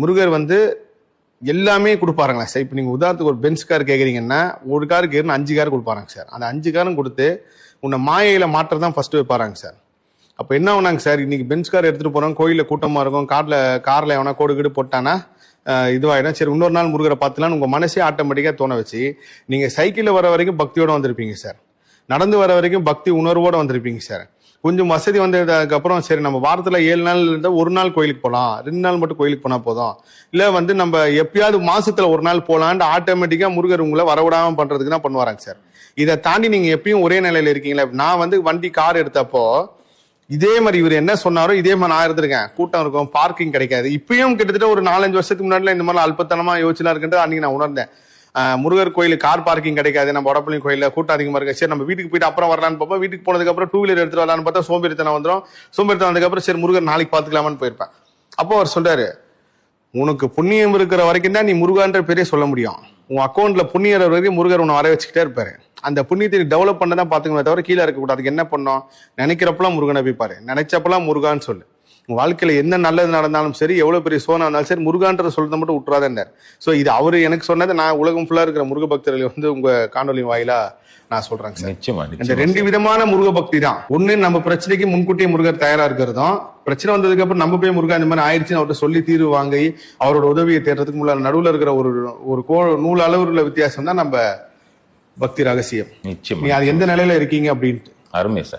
முருகர் வந்து எல்லாமே கொடுப்பாருங்களா சார். இப்போ நீங்கள் உதாரணத்துக்கு ஒரு பென்ஸ் கார் கேட்குறீங்கன்னா ஒரு கார் கேட்குன்னு 5 கார் கொடுப்பாராங்க சார். அந்த 5 காரும் கொடுத்து உன்னை மாயையில மாற்ற தான் ஃபர்ஸ்ட் வைப்பாராங்க சார். அப்போ என்ன ஆகுனாங்க சார், இன்னைக்கு பென்ஸ் கார் எடுத்துட்டு போறோம், கோயிலில் கூட்டமா இருக்கும், கார்ல எவனா கோடு கீடு போட்டானா இதுவாயிடும், சரி இன்னொரு நாள் முருகரை பார்த்துலான்னு உங்க மனசே ஆட்டோமேட்டிக்கா தோண வச்சு நீங்க சைக்கிள்ல வர வரைக்கும் பக்தியோட வந்திருப்பீங்க சார், நடந்து வர வரைக்கும் பக்தி உணர்வோட வந்திருப்பீங்க சார். கொஞ்சம் வசதி வந்ததுக்கு அப்புறம் சரி நம்ம வாரத்துல 7 நாள் இருந்தா ஒரு நாள் கோயிலுக்கு போகலாம், 2 நாள் மட்டும் கோயிலுக்கு போனா போதும், இல்ல வந்து நம்ம எப்பயாவது மாசத்துல ஒரு நாள் போலான்னு ஆட்டோமேட்டிக்கா முருகர் உங்களை வரவிடாம பண்றதுக்கு தான் பண்ணுவாராங்க சார். இதை தாண்டி நீங்க எப்பயும் ஒரே நிலையில இருக்கீங்களா. நான் வந்து வண்டி கார் எடுத்தப்போ இதே மாதிரி இவர் என்ன சொன்னாரோ இதே மாதிரி நான் இருந்திருக்கேன். கூட்டம் இருக்கும், பார்க்கிங் கிடைக்காது. இப்பயும் கிட்டத்தட்ட ஒரு 4-5 வருஷத்துக்கு முன்னாடி இந்த மாதிரி அல்பத்தனமா யோசிச்சுலாம் இருக்குன்றது அன்னைக்கு நான் உணர்ந்தேன். முருகர் கோயிலுக்கு கார் பார்க்கிங் கிடைக்காது, நம்ம வடப்பள்ளி கோயில கூட்டம் அதிகமா இருக்கு, சரி நம்ம வீட்டுக்கு போயிட்டு அப்புறம் வரலான்னு பார்ப்போம். வீட்டுக்கு போனதுக்கு அப்புறம் 2 வீலர் எடுத்துட்டு வரலான்னு பார்த்தா சோம்பேறித்தனம் வந்துடும். சோம்பேறித்தனம் வந்ததுக்கு அப்புறம் சரி முருகர் நாளைக்கு பாத்துக்கலாமான்னு போயிருப்பேன். அப்போ அவர் சொல்றாரு, உனக்கு புண்ணியம் இருக்கிற வரைக்கும் தான் நீ முருகான்ற பேரே சொல்ல முடியும். உன் அக்கௌண்ட்ல புண்ணியர் வரைக்கும் முருகர் உன்னை வர வச்சுக்கிட்டே இருப்பாரு. அந்த புண்ணியத்தை டெவலப் பண்ண தான் பாத்துக்கணும், தவிர கீழே இருக்கக்கூடாது. அதுக்கு என்ன பண்ணோம், நினைக்கிறப்பெல்லாம் முருகனை போய் பாரு, நினைச்சப்பெல்லாம் முருகான்னு சொல்லு. உங்க வாழ்க்கையில என்ன நல்லது நடந்தாலும் சரி, எவ்வளவு பெரிய சோனா இருந்தாலும் சரி, முருகான்ற சொல்றதை மட்டும் விட்டுறாதேன்னார். சோ இது அவரு எனக்கு சொன்னது, நான் உலகம் ஃபுல்லா இருக்கிற முருக பக்தர்கள் வந்து உங்க காணொலி வாயிலா நான் சொல்றேங்க சார். இந்த 2 விதமான முருக பக்தி தான். ஒண்ணு நம்ம பிரச்சனைக்கு முன்கூட்டியே முருகர் தயாரா இருக்கிறதும், பிரச்சனை வந்ததுக்கு அப்புறம் நம்ம போய் முருகா இந்த மாதிரி ஆயிடுச்சுன்னு அவர்கிட்ட சொல்லி தீர்வு வாங்கி அவரோட உதவியை தேடுறதுக்கு முன்னாடி நடுவுல இருக்கிற ஒரு நூல் அளவு உள்ள வித்தியாசம் தான் நம்ம பக்தி ரகசியம். நிச்சயமா. நீ அது எந்த நிலையில இருக்கீங்க அப்படின்ட்டு. அருமை சார்.